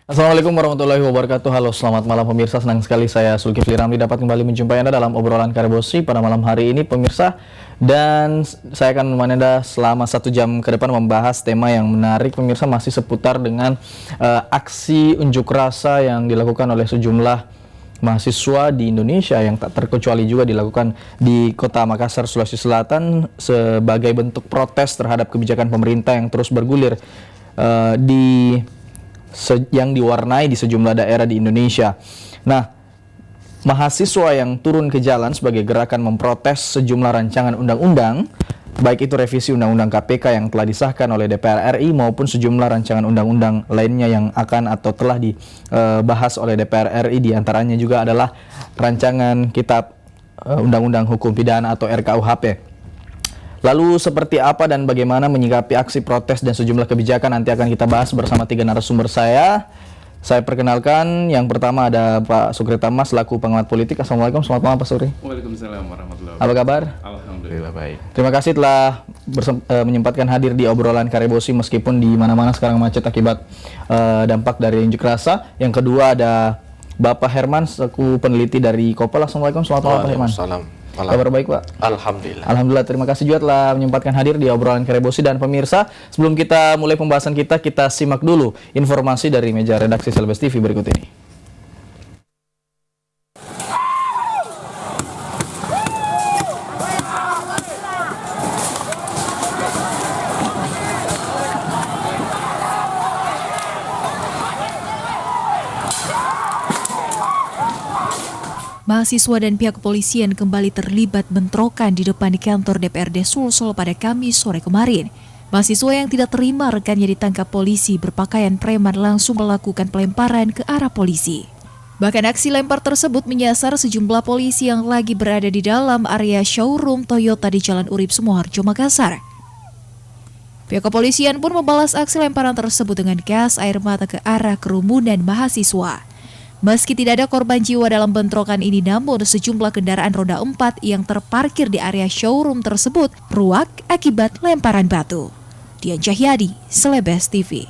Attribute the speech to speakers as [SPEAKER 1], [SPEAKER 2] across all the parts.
[SPEAKER 1] Assalamualaikum warahmatullahi wabarakatuh. Halo, selamat malam pemirsa. Senang sekali saya Zulkifli Ramli dapat kembali menjumpai Anda dalam obrolan Karebosi pada malam hari ini pemirsa. Dan saya akan menemani Anda selama 1 jam ke depan membahas tema yang menarik pemirsa, masih seputar dengan aksi unjuk rasa yang dilakukan oleh sejumlah mahasiswa di Indonesia yang tak terkecuali juga dilakukan di Kota Makassar, Sulawesi Selatan sebagai bentuk protes terhadap kebijakan pemerintah yang terus bergulir yang diwarnai di sejumlah daerah di Indonesia. Nah, mahasiswa yang turun ke jalan sebagai gerakan memprotes sejumlah rancangan undang-undang, baik itu revisi Undang-Undang KPK yang telah disahkan oleh DPR RI maupun sejumlah rancangan undang-undang lainnya yang akan atau telah dibahas oleh DPR RI, diantaranya juga adalah rancangan Kitab Undang-Undang Hukum Pidana atau RKUHP. Lalu seperti apa dan bagaimana menyikapi aksi protes dan sejumlah kebijakan nanti akan kita bahas bersama 3 narasumber saya. Saya perkenalkan, yang pertama ada Pak Sukri Thammas selaku pengamat politik. Assalamualaikum, selamat malam Pak Sukri.
[SPEAKER 2] Waalaikumsalam warahmatullahi wabarakatuh.
[SPEAKER 1] Apa kabar?
[SPEAKER 2] Alhamdulillah baik.
[SPEAKER 1] Terima kasih telah menyempatkan hadir di obrolan Karebosi meskipun di mana-mana sekarang macet akibat dampak dari unjuk rasa. Yang kedua ada Bapak Herman selaku peneliti dari Kopel. Assalamualaikum, selamat malam Pak Herman.
[SPEAKER 3] Malam.
[SPEAKER 1] Kabar baik Pak?
[SPEAKER 3] Alhamdulillah.
[SPEAKER 1] Alhamdulillah, terima kasih juga telah menyempatkan hadir di obrolan Karebosi. Dan pemirsa, sebelum kita mulai pembahasan kita simak dulu informasi dari meja redaksi Selebes TV berikut ini.
[SPEAKER 4] Mahasiswa dan pihak kepolisian kembali terlibat bentrokan di depan kantor DPRD Sulsel pada Kamis sore kemarin. Mahasiswa yang tidak terima rekannya ditangkap polisi berpakaian preman langsung melakukan pelemparan ke arah polisi. Bahkan aksi lempar tersebut menyasar sejumlah polisi yang lagi berada di dalam area showroom Toyota di Jalan Urip Sumoharjo, Makassar. Pihak kepolisian pun membalas aksi lemparan tersebut dengan gas air mata ke arah kerumunan mahasiswa. Meski tidak ada korban jiwa dalam bentrokan ini, namun sejumlah kendaraan roda 4 yang terparkir di area showroom tersebut ruak akibat lemparan batu. Dian Cahyadi, Selebes TV.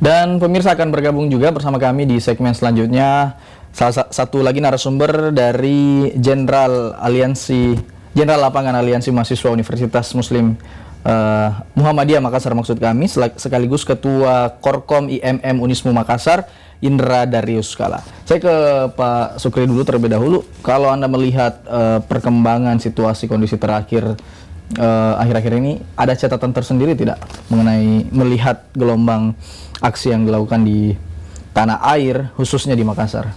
[SPEAKER 1] Dan pemirsa akan bergabung juga bersama kami di segmen selanjutnya salah satu lagi narasumber dari Jenderal Lapangan Aliansi Mahasiswa Universitas Muslim Muhammadiyah Makassar maksud kami, sekaligus Ketua Korkom IMM Unismu Makassar, Indra Darius Kala. Saya ke Pak Sukri dulu terlebih dahulu. Kalau Anda melihat perkembangan situasi kondisi terakhir akhir-akhir ini, ada catatan tersendiri tidak mengenai melihat gelombang aksi yang dilakukan di tanah air, khususnya di Makassar?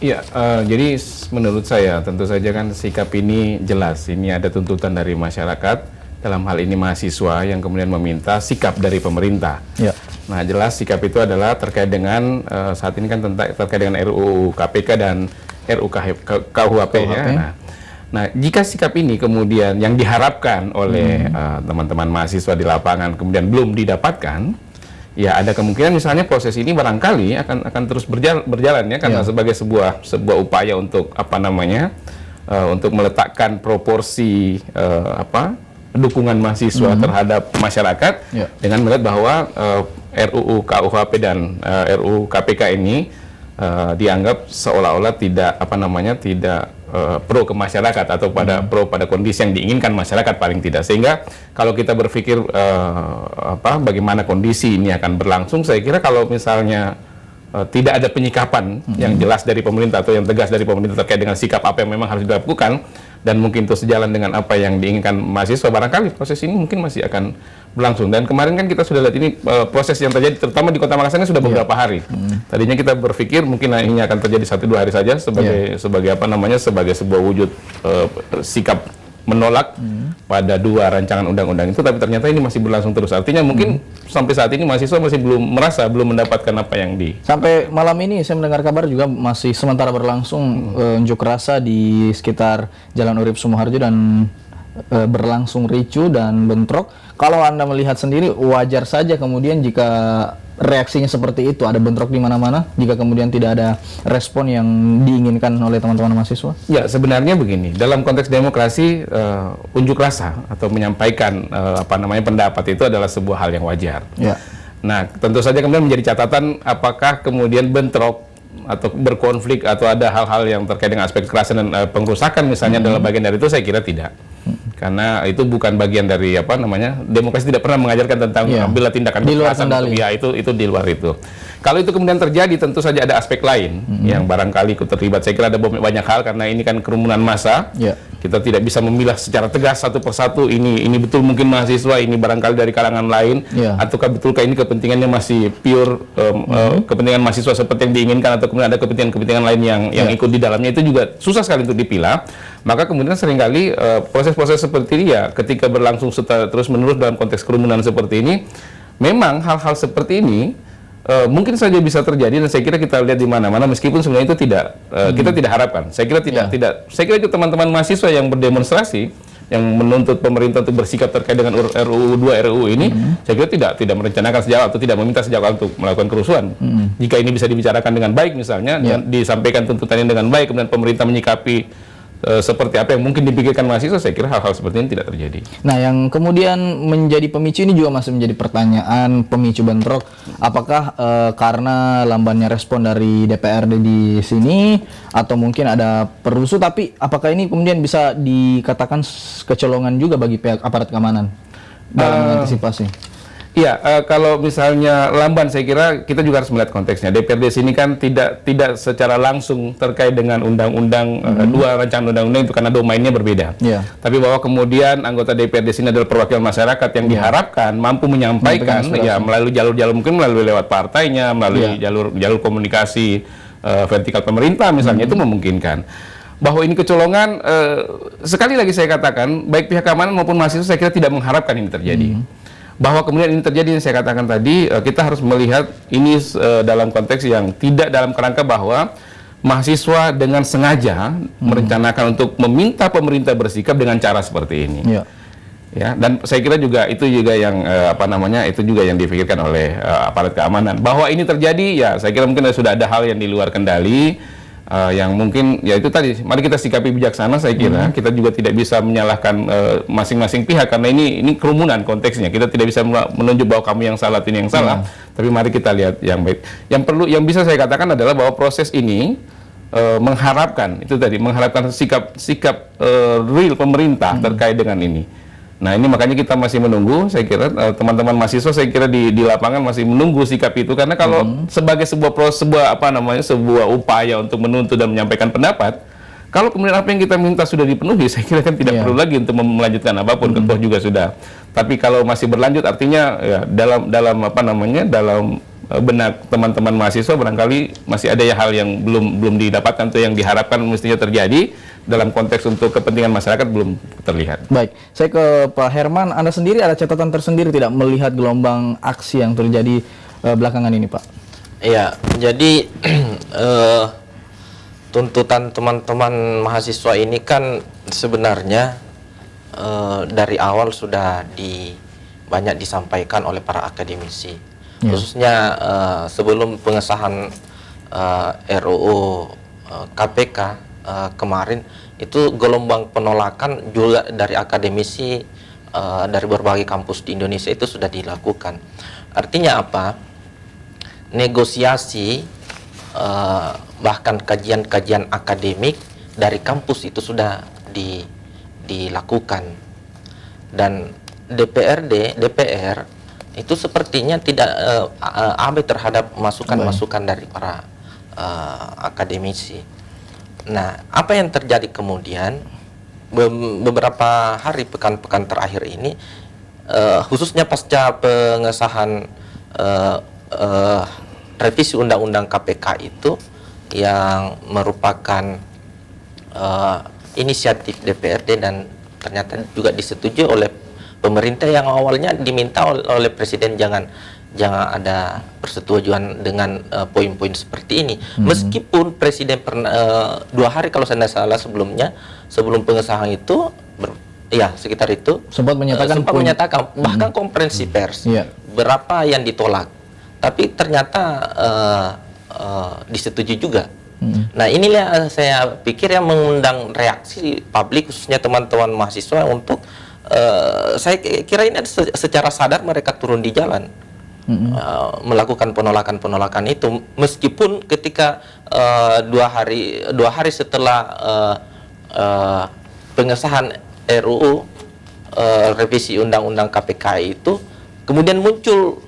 [SPEAKER 2] Iya, jadi menurut saya tentu saja kan sikap ini jelas. Ini ada tuntutan dari masyarakat. Dalam hal ini mahasiswa yang kemudian meminta sikap dari pemerintah. Ya. Nah, jelas sikap itu adalah terkait dengan saat ini kan terkait dengan RUU KPK dan RUU KUHP ya. Nah, jika sikap ini kemudian yang diharapkan oleh teman-teman mahasiswa di lapangan kemudian belum didapatkan, ya ada kemungkinan misalnya proses ini barangkali akan terus berjalan ya, karena sebagai sebuah upaya untuk untuk meletakkan proporsi dukungan mahasiswa terhadap masyarakat dengan melihat bahwa RUU KUHP dan RUU KPK ini dianggap seolah-olah tidak pro ke masyarakat atau pro pada kondisi yang diinginkan masyarakat paling tidak. Sehingga kalau kita berpikir bagaimana kondisi ini akan berlangsung, saya kira kalau misalnya tidak ada penyikapan yang jelas dari pemerintah atau yang tegas dari pemerintah terkait dengan sikap apa yang memang harus dilakukan, dan mungkin itu sejalan dengan apa yang diinginkan mahasiswa, barangkali proses ini mungkin masih akan berlangsung. Dan kemarin kan kita sudah lihat ini proses yang terjadi terutama di Kota Makassar ini sudah beberapa hari. Tadinya kita berpikir mungkin ini akan terjadi 1-2 hari saja sebagai sebuah wujud sikap menolak pada 2 rancangan undang-undang itu, tapi ternyata ini masih berlangsung terus. Artinya mungkin sampai saat ini mahasiswa masih belum mendapatkan apa yang
[SPEAKER 1] Sampai malam ini saya mendengar kabar juga masih sementara berlangsung unjuk rasa di sekitar Jalan Urip Sumoharjo dan berlangsung ricu dan bentrok. Kalau Anda melihat sendiri, wajar saja kemudian jika reaksinya seperti itu, ada bentrok di mana-mana jika kemudian tidak ada respon yang diinginkan oleh teman-teman mahasiswa?
[SPEAKER 2] Ya, sebenarnya begini, dalam konteks demokrasi unjuk rasa atau menyampaikan pendapat itu adalah sebuah hal yang wajar.
[SPEAKER 1] Ya.
[SPEAKER 2] Nah, tentu saja kemudian menjadi catatan apakah kemudian bentrok atau berkonflik atau ada hal-hal yang terkait dengan aspek kekerasan dan pengrusakan misalnya adalah bagian dari itu, saya kira tidak. Karena itu bukan bagian dari demokrasi tidak pernah mengajarkan tentang bela tindakan kekerasan. Ya, itu di luar itu. Kalau itu kemudian terjadi, tentu saja ada aspek lain yang barangkali ikut terlibat. Saya kira ada banyak hal, karena ini kan kerumunan massa. Kita tidak bisa memilah secara tegas satu persatu ini betul mungkin mahasiswa, ini barangkali dari kalangan lain, ataukah betulkah ini kepentingannya masih pure kepentingan mahasiswa seperti yang diinginkan, atau kemudian ada kepentingan-kepentingan lain yang ikut di dalamnya. Itu juga susah sekali untuk dipilah. Maka kemudian seringkali proses-proses seperti ini ya, ketika berlangsung terus-menerus dalam konteks kerumunan seperti ini, memang hal-hal seperti ini mungkin saja bisa terjadi, dan saya kira kita lihat di mana-mana, meskipun sebenarnya itu tidak kita tidak harapkan. Saya kira saya kira itu teman-teman mahasiswa yang berdemonstrasi, yang menuntut pemerintah untuk bersikap terkait dengan RUU 2 RUU ini, saya kira tidak merencanakan sejak awal atau tidak meminta sejak awal untuk melakukan kerusuhan. Jika ini bisa dibicarakan dengan baik misalnya, dan disampaikan tuntutannya dengan baik, kemudian pemerintah menyikapi seperti apa yang mungkin dipikirkan mahasiswa, saya kira hal-hal seperti ini tidak terjadi. Nah,
[SPEAKER 1] yang kemudian menjadi pemicu ini juga masih menjadi pertanyaan, pemicu bentrok. Apakah karena lambannya respon dari DPRD di sini, atau mungkin ada perusuh, tapi apakah ini kemudian bisa dikatakan kecolongan juga bagi pihak aparat keamanan dalam mengantisipasi?
[SPEAKER 2] Iya, kalau misalnya lamban, saya kira kita juga harus melihat konteksnya. DPRD sini kan tidak secara langsung terkait dengan undang-undang dua rancangan undang-undang itu, karena domainnya berbeda. Tapi bahwa kemudian anggota DPRD sini adalah perwakilan masyarakat yang diharapkan mampu menyampaikan melalui jalur-jalur, mungkin melalui lewat partainya, melalui jalur komunikasi vertikal pemerintah misalnya, itu memungkinkan. Bahwa ini kecolongan, sekali lagi saya katakan, baik pihak keamanan maupun mahasiswa saya kira tidak mengharapkan ini terjadi. Bahwa kemudian ini terjadi, yang saya katakan tadi, kita harus melihat ini dalam konteks yang tidak dalam kerangka bahwa mahasiswa dengan sengaja merencanakan untuk meminta pemerintah bersikap dengan cara seperti ini. Ya, dan saya kira juga itu juga yang itu juga yang dipikirkan oleh aparat keamanan. Bahwa ini terjadi, ya saya kira mungkin sudah ada hal yang di luar kendali. Yang mungkin ya itu tadi, mari kita sikapi bijaksana. Saya kira kita juga tidak bisa menyalahkan masing-masing pihak, karena ini kerumunan konteksnya. Kita tidak bisa menunjuk bahwa kamu yang salah, ini yang salah. Tapi mari kita lihat yang baik. Yang bisa saya katakan adalah bahwa proses ini mengharapkan sikap real pemerintah terkait dengan ini. Nah, ini makanya kita masih menunggu. Saya kira teman-teman mahasiswa saya kira di lapangan masih menunggu sikap itu, karena kalau sebagai sebuah upaya untuk menuntut dan menyampaikan pendapat, kalau kemudian apa yang kita minta sudah dipenuhi, saya kira kan tidak perlu lagi untuk melanjutkan apapun. Ketua juga sudah. Tapi kalau masih berlanjut, artinya ya dalam benak teman-teman mahasiswa barangkali masih ada hal yang belum didapatkan atau yang diharapkan mestinya terjadi dalam konteks untuk kepentingan masyarakat belum terlihat.
[SPEAKER 1] Baik, saya ke Pak Herman. Anda sendiri ada catatan tersendiri tidak melihat gelombang aksi yang terjadi belakangan ini, Pak?
[SPEAKER 3] Iya, jadi tuntutan teman-teman mahasiswa ini kan sebenarnya dari awal sudah banyak disampaikan oleh para akademisi, khususnya sebelum pengesahan RUU KPK kemarin, itu gelombang penolakan juga dari akademisi dari berbagai kampus di Indonesia itu sudah dilakukan. Artinya apa? Negosiasi bahkan kajian-kajian akademik dari kampus itu sudah dilakukan, dan DPR itu sepertinya tidak abai terhadap masukan-masukan dari para akademisi. Nah, apa yang terjadi kemudian beberapa hari, pekan-pekan terakhir ini, khususnya pasca pengesahan revisi Undang-Undang KPK itu, yang merupakan inisiatif DPRD dan ternyata juga disetujui oleh pemerintah, yang awalnya diminta oleh Presiden jangan ada persetujuan dengan poin-poin seperti ini. Meskipun Presiden pernah 2 hari kalau saya tidak salah sebelumnya, sebelum pengesahan itu, sekitar itu
[SPEAKER 1] sempat menyatakan
[SPEAKER 3] bahkan konferensi pers berapa yang ditolak. tapi ternyata disetujui juga. Nah, inilah saya pikir yang mengundang reaksi publik, khususnya teman-teman mahasiswa untuk saya kira ini secara sadar mereka turun di jalan melakukan penolakan itu, meskipun ketika dua hari setelah pengesahan RUU revisi Undang-Undang KPK itu kemudian muncul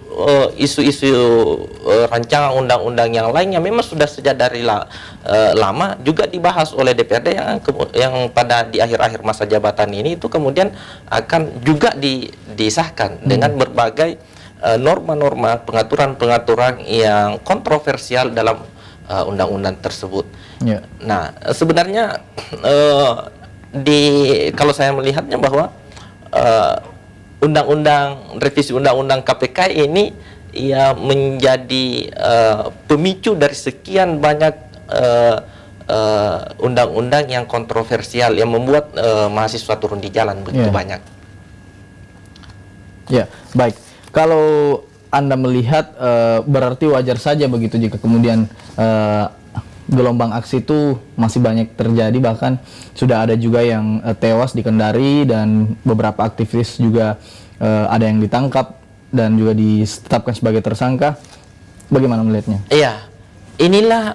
[SPEAKER 3] isu-isu rancangan undang-undang yang lainnya memang sudah sejak dari lama juga dibahas oleh DPRD yang pada di akhir-akhir masa jabatan ini itu kemudian akan juga disahkan dengan berbagai norma-norma pengaturan-pengaturan yang kontroversial dalam undang-undang tersebut. Nah, sebenarnya kalau saya melihatnya bahwa revisi undang-undang KPK ini ya menjadi pemicu dari sekian banyak undang-undang yang kontroversial yang membuat mahasiswa turun di jalan begitu banyak.
[SPEAKER 1] Ya, baik. Kalau Anda melihat berarti wajar saja begitu jika kemudian gelombang aksi itu masih banyak terjadi, bahkan sudah ada juga yang tewas di Kendari dan beberapa aktivis juga ada yang ditangkap dan juga ditetapkan sebagai tersangka. Bagaimana melihatnya?
[SPEAKER 3] Iya, inilah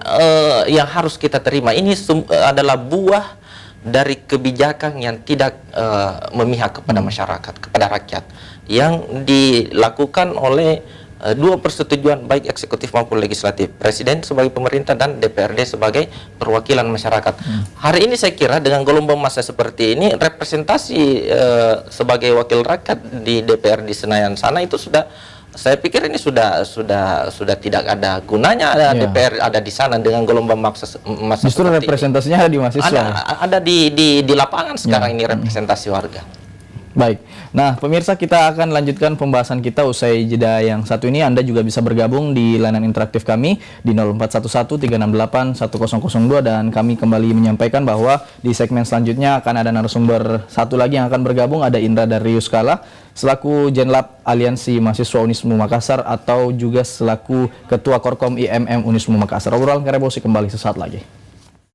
[SPEAKER 3] yang harus kita terima. Ini adalah buah dari kebijakan yang tidak memihak kepada masyarakat, kepada rakyat, yang dilakukan oleh dua persetujuan baik eksekutif maupun legislatif, Presiden sebagai pemerintah dan DPRD sebagai perwakilan masyarakat. Hari ini saya kira dengan gelombang massa seperti ini, representasi sebagai wakil rakyat di DPR di Senayan sana itu sudah, saya pikir ini sudah tidak ada gunanya ada DPR ada di sana dengan gelombang massa
[SPEAKER 1] justru representasinya ada di mahasiswa.
[SPEAKER 3] Ada di lapangan sekarang ini representasi warga.
[SPEAKER 1] Baik, nah pemirsa, kita akan lanjutkan pembahasan kita usai jeda yang satu ini. Anda juga bisa bergabung di layanan interaktif kami di 0411-368-1002 dan kami kembali menyampaikan bahwa di segmen selanjutnya akan ada narasumber satu lagi yang akan bergabung, ada Indra Darius Kala selaku Jenlab Aliansi Mahasiswa Unismu Makassar atau juga selaku Ketua Korkom IMM Unismu Makassar. Obrolan Karebosi kembali sesaat lagi.